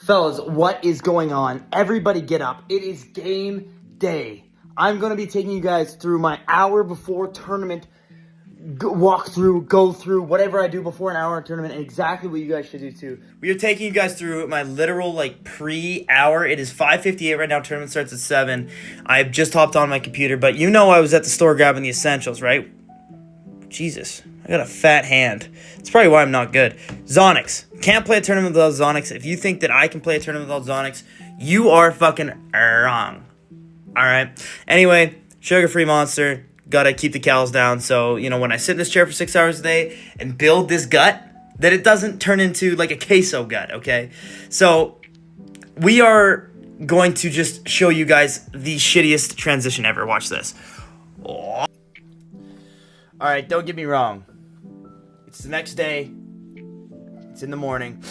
Fellas, what is going on? Everybody get up. It is game day. I'm going to be taking you guys through my hour before tournament walk through, go through, whatever I do before an hour tournament, and exactly what you guys should do too. We are taking you guys through my literal pre-hour. It is 5:58 right now. Tournament starts at 7. I've just hopped on my computer, but you know I was at the store grabbing the essentials, right? Jesus, I got a fat hand. That's probably why I'm not good. Zonix. Can't play a tournament without Zonix. If you think that I can play a tournament without Zonix, you are fucking wrong. Alright? Anyway, sugar-free monster. Gotta keep the calories down. So, when I sit in this chair for 6 hours a day and build this gut, that it doesn't turn into like a queso gut, okay? So, we are going to just show you guys the shittiest transition ever. Watch this. Oh. Alright, don't get me wrong. It's the next day. It's in the morning.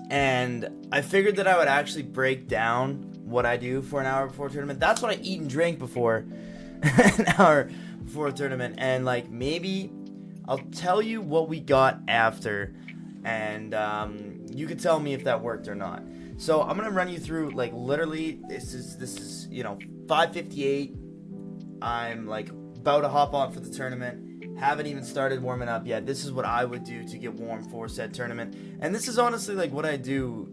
And I figured that I would actually break down what I do for an hour before a tournament. That's what I eat and drink before an hour before a tournament. And maybe I'll tell you what we got after. And you can tell me if that worked or not. So I'm going to run you through literally this is 5:58. I'm about to hop on for the tournament. Haven't even started warming up yet. This is what I would do to get warm for said tournament. And this is honestly what I do.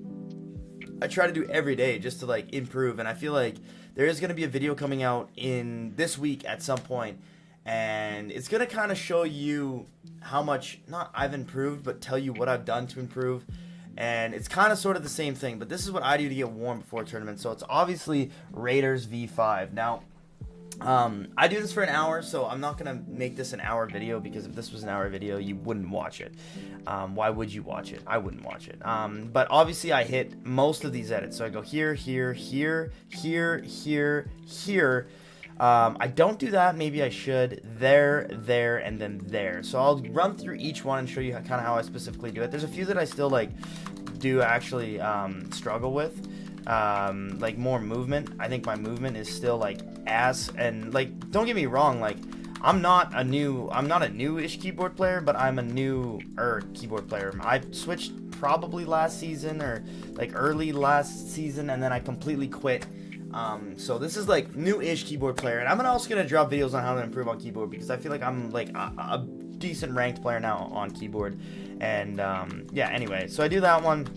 I try to do every day just to improve. And I feel like there is going to be a video coming out in this week at some point. And it's going to kind of show you how much, not I've improved, but tell you what I've done to improve. And it's kind of sort of the same thing. But this is what I do to get warm before a tournament. So it's obviously Raiders V5. Now, I do this for an hour, so I'm not going to make this an hour video, because if this was an hour video, you wouldn't watch it. Why would you watch it? I wouldn't watch it. But obviously I hit most of these edits. So I go here, here, here, here, here, here. I don't do that. Maybe I should. There, there, and then there. So I'll run through each one and show you kind of how I specifically do it. There's a few that I still do actually struggle with. More movement. I think my movement is still ass, and don't get me wrong, I'm not a new-ish keyboard player, but I'm a newer keyboard player. I switched probably last season or early last season, and then I completely quit. So this is new-ish keyboard player, and I'm also gonna drop videos on how to improve on keyboard, because I feel like I'm a decent ranked player now on keyboard. And yeah, anyway, so I do that one.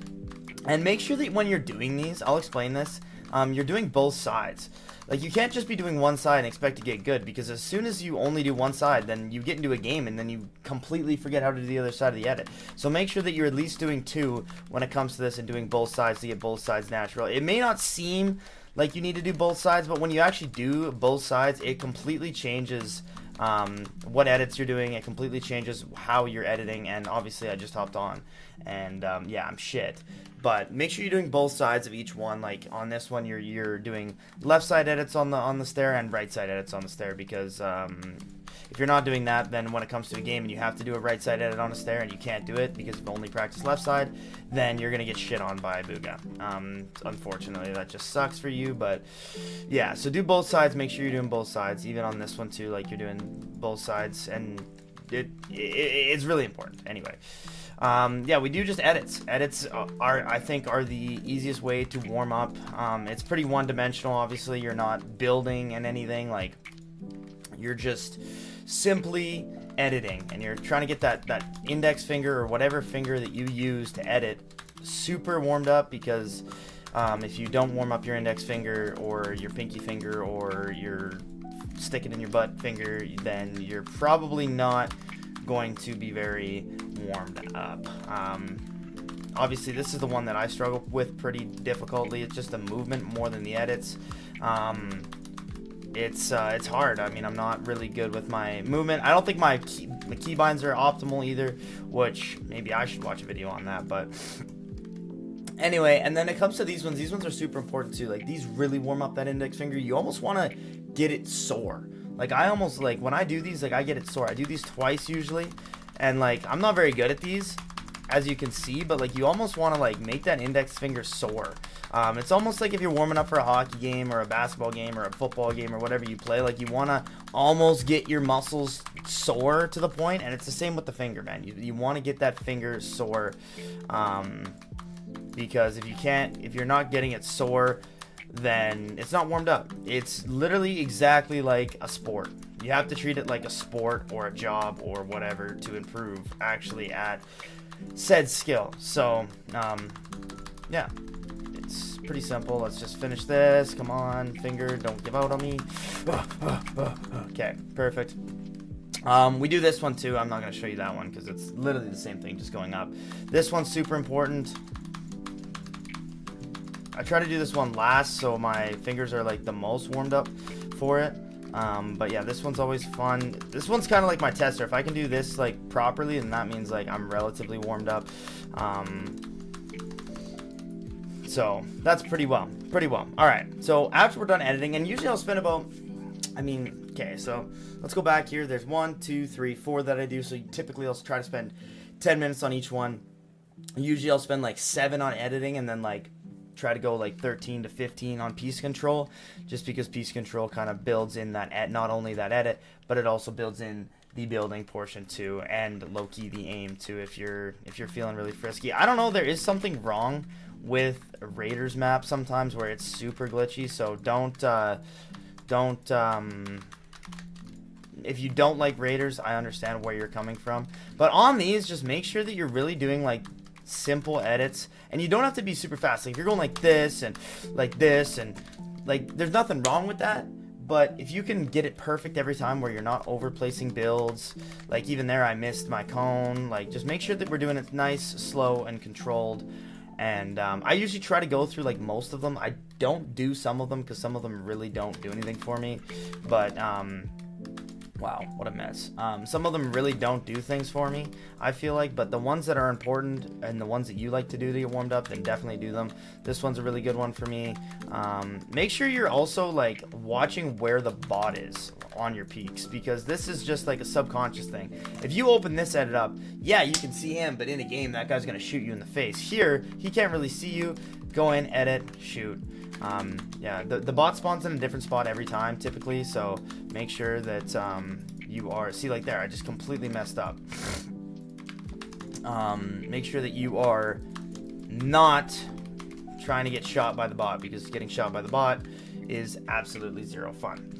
And make sure that when you're doing these, I'll explain this, you're doing both sides. You can't just be doing one side and expect to get good, because as soon as you only do one side, then you get into a game and then you completely forget how to do the other side of the edit. So make sure that you're at least doing two when it comes to this, and doing both sides to get both sides natural. It may not seem like you need to do both sides, but when you actually do both sides, it completely changes what edits you're doing. It completely changes how you're editing. And obviously I just hopped on, and yeah, I'm shit. But make sure you're doing both sides of each one. On this one, you're doing left side edits on the stair and right side edits on the stair, because if you're not doing that, then when it comes to a game and you have to do a right side edit on a stair and you can't do it because you've only practiced left side, then you're gonna get shit on by Bugha. Unfortunately, that just sucks for you. But yeah, so do both sides. Make sure you're doing both sides, even on this one too. You're doing both sides, and it's really important. Anyway. Yeah, we do just edits. Edits I think, are the easiest way to warm up. It's pretty one-dimensional. Obviously, you're not building and anything. You're just simply editing, and you're trying to get that index finger or whatever finger that you use to edit super warmed up, because if you don't warm up your index finger or your pinky finger or your stick it in your butt finger, then you're probably not going to be very warmed up. Obviously this is the one that I struggle with pretty difficultly. It's just the movement more than the edits. It's hard. I mean, I'm not really good with my movement. I don't think my keybinds are optimal either, which maybe I should watch a video on that. But anyway, and then it comes to these ones are super important too. These really warm up that index finger. You almost want to get it sore. I almost, when I do these, I get it sore. I do these twice usually, and I'm not very good at these, as you can see, but you almost want to make that index finger sore. It's almost like if you're warming up for a hockey game or a basketball game or a football game or whatever you play, you want to almost get your muscles sore to the point, and it's the same with the finger, man. You want to get that finger sore. because if you're not getting it sore, then it's not warmed up. It's literally exactly like a sport. You have to treat it like a sport or a job or whatever to improve actually at said skill. So, yeah, it's pretty simple. Let's just finish this. Come on, finger, don't give out on me. Okay, perfect. We do this one too. I'm not going to show you that one because it's literally the same thing, just going up. This one's super important. I try to do this one last so my fingers are like the most warmed up for it. But yeah, this one's always fun. This one's kind of like my tester. If I can do this like properly, then that means like I'm relatively warmed up. So that's pretty well. All right. So after we're done editing, and usually I'll spend about, okay, so let's go back here. There's 1, 2, 3, 4 that I do. So typically I'll try to spend 10 minutes on each one. Usually I'll spend like 7 on editing and then like try to go like 13 to 15 on piece control, just because piece control kind of builds in that not only that edit, but it also builds in the building portion too, and low-key the aim too if you're feeling really frisky. I don't know, there is something wrong with Raiders map sometimes where it's super glitchy, so don't if you don't like Raiders, I understand where you're coming from, but on these, just make sure that you're really doing like simple edits, and you don't have to be super fast. Like if you're going like this and like there's nothing wrong with that, but if you can get it perfect every time where you're not over placing builds, like even there I missed my cone, like just make sure that we're doing it nice, slow, and controlled. And I usually try to go through like most of them. I don't do some of them because some of them really don't do anything for me, but wow, what a mess. Some of them really don't do things for me, I feel like, but the ones that are important and the ones that you like to do to get warmed up, then definitely do them. This one's a really good one for me. Make sure you're also like watching where the bot is on your peaks, because this is just like a subconscious thing. If you open this edit up, yeah, you can see him, but in a game, that guy's gonna shoot you in the face. Here, he can't really see you. Go in, edit, shoot. Yeah, the bot spawns in a different spot every time typically, so make sure that you are, see like there, I just completely messed up. Make sure that you are not trying to get shot by the bot, because getting shot by the bot is absolutely zero fun.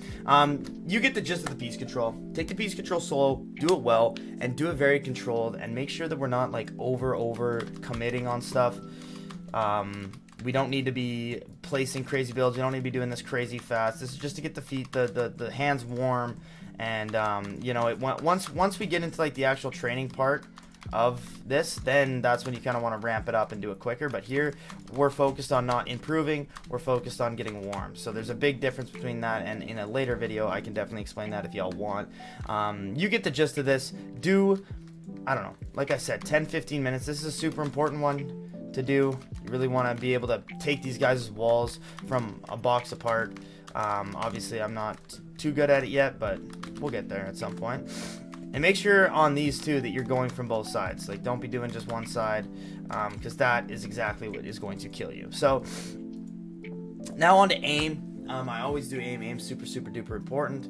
You get the gist of the piece control. Take the piece control slow, do it well, and do it very controlled, and make sure that we're not like over committing on stuff. We don't need to be placing crazy builds. You don't need to be doing this crazy fast. This is just to get the feet, the hands warm, and you know, once we get into like the actual training part of this, then that's when you kind of want to ramp it up and do it quicker. But here we're focused on not improving, we're focused on getting warm. So there's a big difference between that, and in a later video I can definitely explain that if y'all want. You get the gist of this. Do, I don't know, like I said, 10-15 minutes. This is a super important one to do. You really want to be able to take these guys' walls from a box apart. Obviously I'm not too good at it yet, but we'll get there at some point. And make sure on these two that you're going from both sides. Like, don't be doing just one side, because that is exactly what is going to kill you. So now on to aim. I always do aim. Aim's super duper important.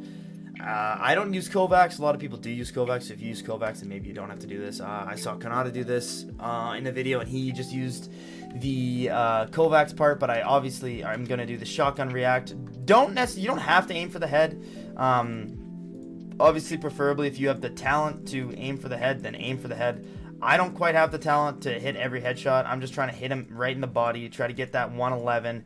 I don't use Kovacs. A lot of people do use Kovacs. So if you use Kovacs, then maybe you don't have to do this. I saw Kanata do this in a video, and he just used the Kovacs part, but I'm going to do the shotgun react. You don't have to aim for the head. Obviously, preferably if you have the talent to aim for the head, then aim for the head. I don't quite have the talent to hit every headshot. I'm just trying to hit him right in the body, try to get that 111.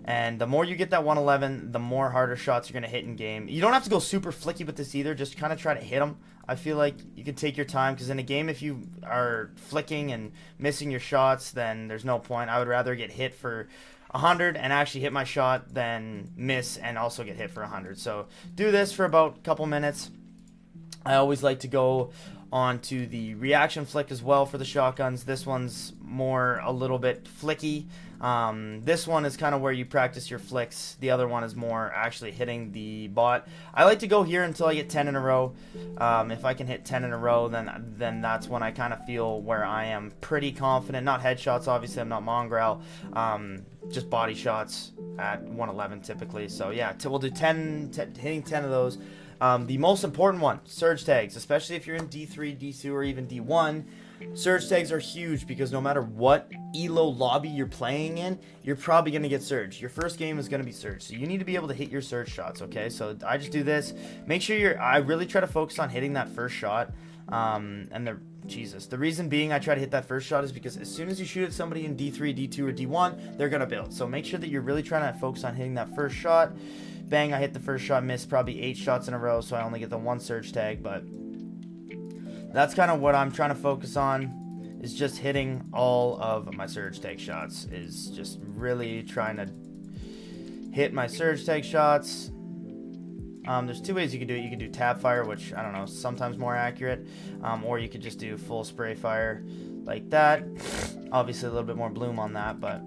And the more you get that 111, the more harder shots you're going to hit in game. You don't have to go super flicky with this either. Just kind of try to hit them. I feel like you can take your time, because in a game, if you are flicking and missing your shots, then there's no point. I would rather get hit for 100 and actually hit my shot than miss and also get hit for 100. So do this for about a couple minutes. I always like to go on to the reaction flick as well for the shotguns. This one's more a little bit flicky. This one is kind of where you practice your flicks. The other one is more actually hitting the bot. I like to go here until I get 10 in a row. If I can hit 10 in a row, then that's when I kind of feel where I am pretty confident. Not headshots, obviously. I'm not Mongrel. Just body shots at 111 typically. So yeah, we'll do hitting 10 of those. The most important one, surge tags, especially if you're in D3, D2, or even D1. Surge tags are huge because no matter what elo lobby you're playing in, you're probably going to get surge. Your first game is going to be surge, so you need to be able to hit your surge shots, okay? So I just do this. Make sure I really try to focus on hitting that first shot. The reason being I try to hit that first shot is because as soon as you shoot at somebody in D3, D2, or D1, they're going to build. So make sure that you're really trying to focus on hitting that first shot. Bang, I hit the first shot, missed probably 8 shots in a row, so I only get the 1 surge tag, but that's kind of what I'm trying to focus on, is just hitting all of my surge tag shots, is just really trying to hit my surge tag shots. There's 2 ways you can do it. You can do tap fire, which, I don't know, sometimes more accurate, or you could just do full spray fire like that. Obviously a little bit more bloom on that, but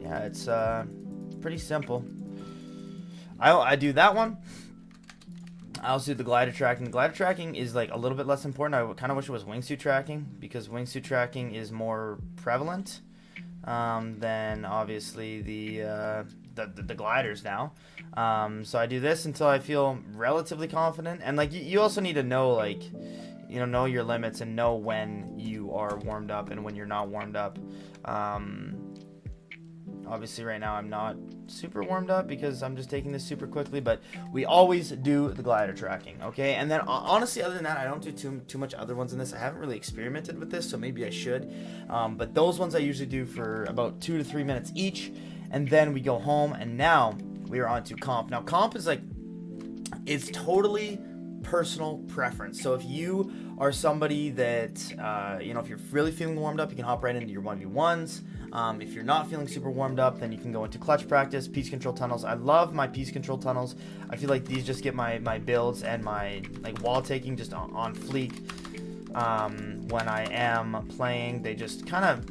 yeah, it's pretty simple. I do that one. I also do the glider tracking. The glider tracking is like a little bit less important. I kind of wish it was wingsuit tracking, because wingsuit tracking is more prevalent than obviously the gliders now. So I do this until I feel relatively confident, and like you also need to know, like, you know your limits and know when you are warmed up and when you're not warmed up. Obviously right now I'm not super warmed up because I'm just taking this super quickly, but we always do the glider tracking, okay? And then honestly, other than that, I don't do too much other ones in this. I haven't really experimented with this, so maybe I should. But those ones I usually do for about 2 to 3 minutes each, and then we go home, and now we are on to comp. Now comp is like, it's totally personal preference. So if you are somebody that, if you're really feeling warmed up, you can hop right into your 1v1s. If you're not feeling super warmed up, then you can go into clutch practice, piece control tunnels. I love my piece control tunnels. I feel like these just get my builds and my like wall taking just on fleek. When I am playing, they just kind of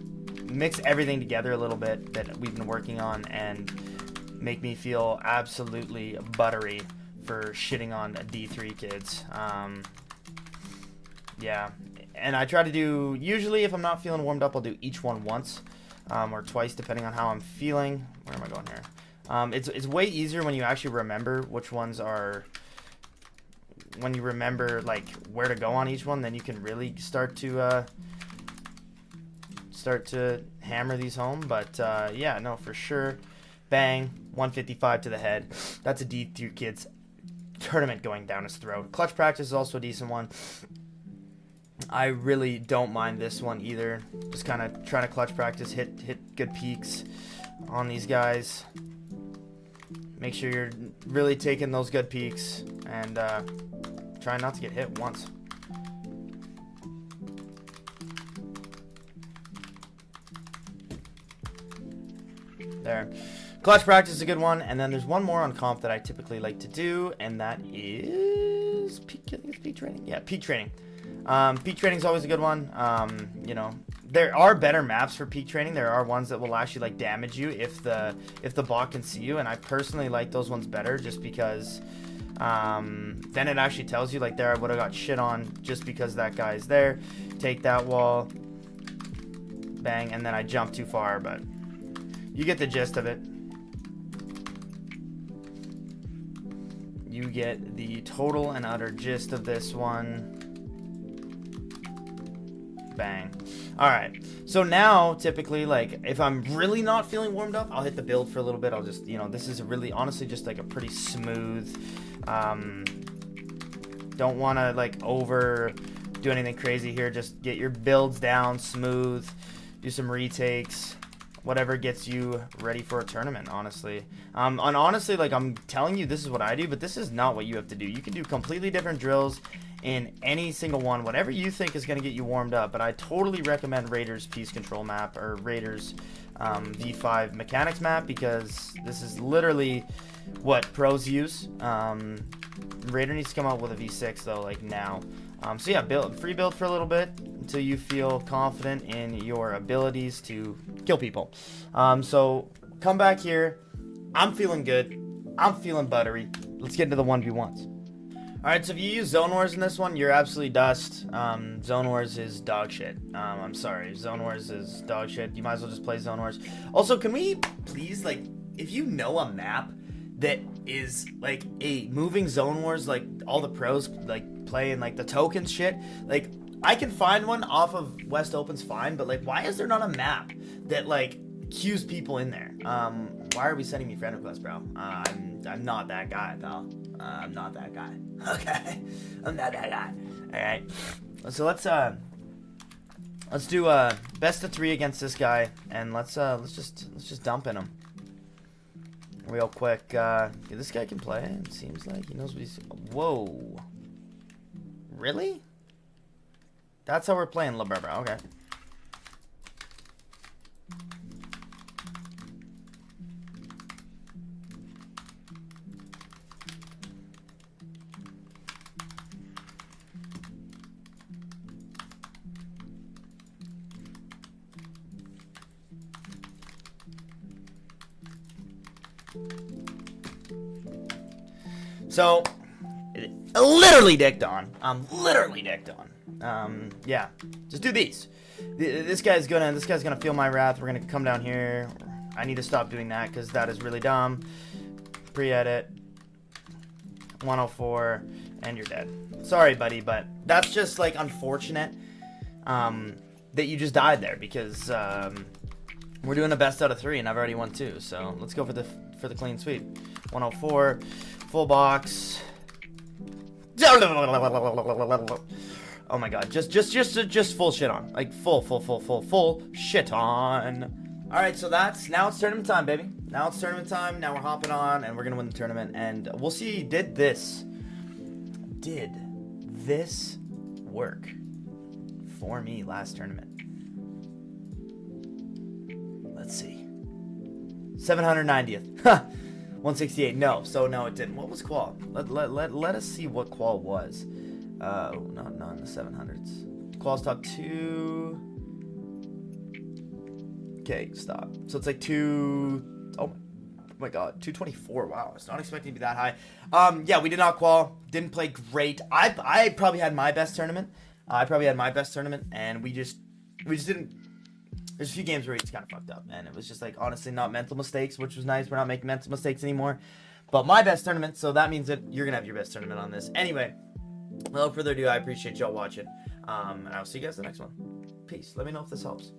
mix everything together a little bit that we've been working on and make me feel absolutely buttery for shitting on D3 kids. Yeah, and I try to do, usually if I'm not feeling warmed up, I'll do each one once. Or twice, depending on how I'm feeling. Where am I going here? It's way easier when you actually remember which ones are, when you remember like where to go on each one, then you can really start to hammer these home. But yeah, no, for sure. Bang, 155 to the head. That's a D3 kid's tournament going down his throat. Clutch practice is also a decent one. I really don't mind this one either. Just kind of trying to clutch practice, hit good peaks on these guys. Make sure you're really taking those good peaks and try not to get hit once. There. Clutch practice is a good one, and then there's one more on comp that I typically like to do, and that is peak. I think it's peak training. Yeah, peak training. Peak training is always a good one. There are better maps for peak training. There are ones that will actually like damage you if the bot can see you, and I personally like those ones better just because then it actually tells you like there I would have got shit on just because that guy's there. Take that wall, bang, and then I jumped too far, but you get the gist of it. You get the total and utter gist of this one. Bang. Alright, so now typically, like, if I'm really not feeling warmed up, I'll hit the build for a little bit. I'll just, this is really honestly just like a pretty smooth, don't want to like over do anything crazy here. Just get your builds down smooth, do some retakes, whatever gets you ready for a tournament, honestly. And honestly, like, I'm telling you, this is what I do, but this is not what you have to do. You can do completely different drills in any single one, whatever you think is going to get you warmed up. But I totally recommend Raiders Piece Control map, or Raiders V5 Mechanics map, because this is literally what pros use. Raider needs to come out with a V6 though, like now. So yeah, free build for a little bit until you feel confident in your abilities to kill people. So come back here. I'm feeling good. I'm feeling buttery. Let's get into the 1v1s. Alright, so if you use Zone Wars in this one, you're absolutely dust. Zone Wars is dog shit. I'm sorry. Zone Wars is dog shit. You might as well just play Zone Wars. Also, can we please, like, if you know a map that is, like, a moving Zone Wars, like, all the pros, like, play in like the token shit. Like I can find one off of West Open's fine, but like why is there not a map that like queues people in there? Why are we sending me friend requests, bro? I'm not that guy, pal. I'm not that guy. Okay, I'm not that guy. All right. So let's do best of 3 against this guy, and let's just dump in him real quick. Yeah, this guy can play. It seems like he knows what he's. Whoa. Really? That's how we're playing, LeBron. Okay. So, literally dicked on. I'm literally dicked on. Yeah, just do these. This guy's gonna feel my wrath. We're gonna come down here. I need to stop doing that because that is really dumb. Pre-edit. 104, and you're dead. Sorry, buddy, but that's just like unfortunate. That you just died there because we're doing a best out of 3, and I've already won 2. So let's go for the clean sweep. 104. Full box. Oh my god, just full shit on. Like full shit on. Alright, so now it's tournament time, baby. Now it's tournament time. Now we're hopping on and we're gonna win the tournament. And we'll see, did this work for me last tournament? Let's see. 790th. Huh. 168. No, so no, it didn't. What was qual? Let us see what qual was. Not in the 700s. Qual's top 2. Okay, stop. So it's like 2. Oh my god, 224. Wow, I was not expecting to be that high. Yeah, we did not qual. Didn't play great. I probably had my best tournament. And we just didn't. There's a few games where he just kind of fucked up, and it was just like honestly not mental mistakes, which was nice. We're not making mental mistakes anymore. But my best tournament, so that means that you're gonna have your best tournament on this. Anyway, without further ado, I appreciate y'all watching, and I'll see you guys in the next one. Peace. Let me know if this helps.